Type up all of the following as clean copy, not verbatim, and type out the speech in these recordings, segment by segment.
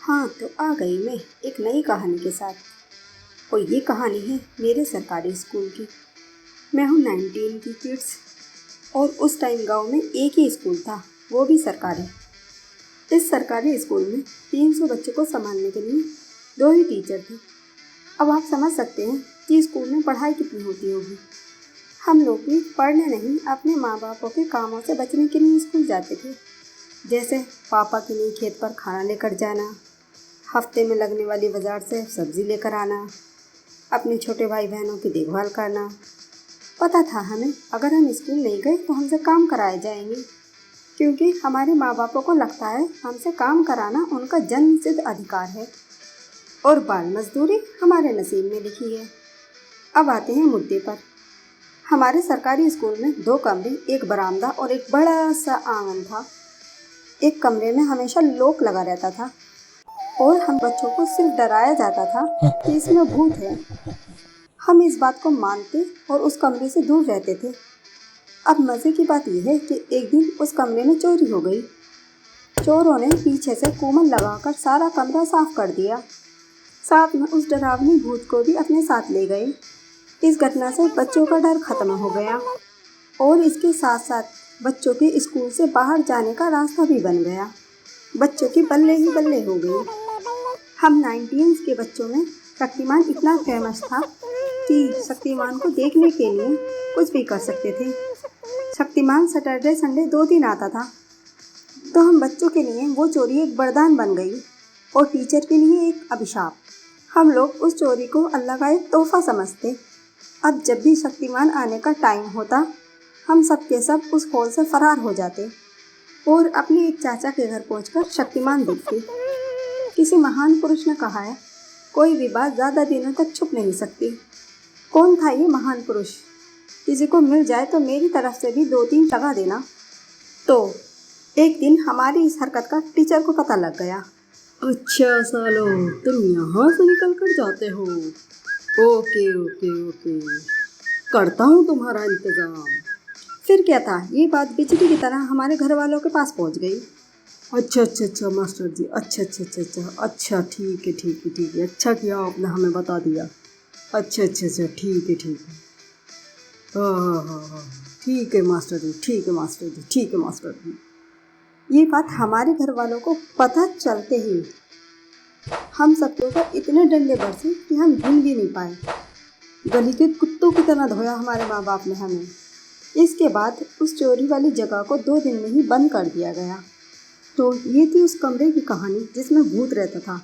हाँ, तो आ गई मैं एक नई कहानी के साथ। और ये कहानी है मेरे सरकारी स्कूल की। मैं हूँ 19 की किड्स। और उस टाइम गांव में एक ही स्कूल था, वो भी सरकारी। इस सरकारी स्कूल में 300 बच्चों को संभालने के लिए 2 ही टीचर थे। अब आप समझ सकते हैं कि स्कूल में पढ़ाई कितनी होती होगी। हम लोग भी पढ़ने नहीं, अपने माँ बापों के कामों से बचने के लिए स्कूल जाते थे। जैसे पापा के लिए खेत पर खाना लेकर जाना, हफ्ते में लगने वाली बाज़ार से सब्ज़ी लेकर आना, अपने छोटे भाई बहनों की देखभाल करना। पता था हमें अगर हम स्कूल नहीं गए तो हमसे काम कराए जाएंगे, क्योंकि हमारे माँ बापों को लगता है हमसे काम कराना उनका जन्मसिद्ध अधिकार है और बाल मजदूरी हमारे नसीब में लिखी है। अब आते हैं मुद्दे पर। हमारे सरकारी स्कूल में 2 कमरे, एक बरामदा और एक बड़ा सा आंगन था। एक कमरे में हमेशा लॉक लगा रहता था और हम बच्चों को सिर्फ डराया जाता था कि इसमें भूत है। हम इस बात को मानते और उस कमरे से दूर रहते थे। अब मज़े की बात यह है कि एक दिन उस कमरे में चोरी हो गई। चोरों ने पीछे से कूमन लगाकर सारा कमरा साफ कर दिया, साथ में उस डरावनी भूत को भी अपने साथ ले गए। इस घटना से बच्चों का डर खत्म हो गया और इसके साथ साथ बच्चों के स्कूल से बाहर जाने का रास्ता भी बन गया। बच्चों की बल्ले ही बल्ले हो गई। हम 19 के बच्चों में शक्तिमान इतना फेमस था कि शक्तिमान को देखने के लिए कुछ भी कर सकते थे। शक्तिमान सैटरडे संडे 2 दिन आता था, तो हम बच्चों के लिए वो चोरी एक वरदान बन गई और टीचर के लिए एक अभिशाप। हम लोग उस चोरी को अल्लाह का एक तोहफा समझते। अब जब भी शक्तिमान आने का टाइम होता, हम सब के सब उस हॉल से फरार हो जाते और अपने एक चाचा के घर पहुंचकर शक्तिमान देखते। किसी महान पुरुष ने कहा है, कोई भी बात ज़्यादा दिनों तक छुप नहीं सकती। कौन था ये महान पुरुष? किसी को मिल जाए तो मेरी तरफ से भी 2-3 लगा देना। तो एक दिन हमारी इस हरकत का टीचर को पता लग गया। अच्छा सालो, तुम यहाँ से निकल कर जाते हो? ओके ओके ओके, करता हूँ तुम्हारा इंतज़ाम। फिर क्या था, ये बात बिजली की तरह हमारे घर वालों के पास पहुँच गई। अच्छा मास्टर जी, अच्छा, ठीक है, अच्छा किया आपने हमें बता दिया। अच्छा, ठीक है। हाँ, ठीक है मास्टर जी। ये बात हमारे घर वालों को पता चलते ही हम सबके ऊपर इतने डंडे बरसे कि हम हिल भी नहीं पाए। गली के कुत्तों की तरह धोया हमारे माँ बाप ने हमें। इसके बाद उस चोरी वाली जगह को 2 दिन में ही बंद कर दिया गया। तो ये थी उस कमरे की कहानी जिसमें भूत रहता था।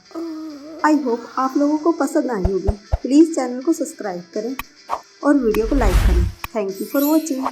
आई होप आप लोगों को पसंद आई होगी। प्लीज़ चैनल को सब्सक्राइब करें और वीडियो को लाइक करें। Thank you for watching.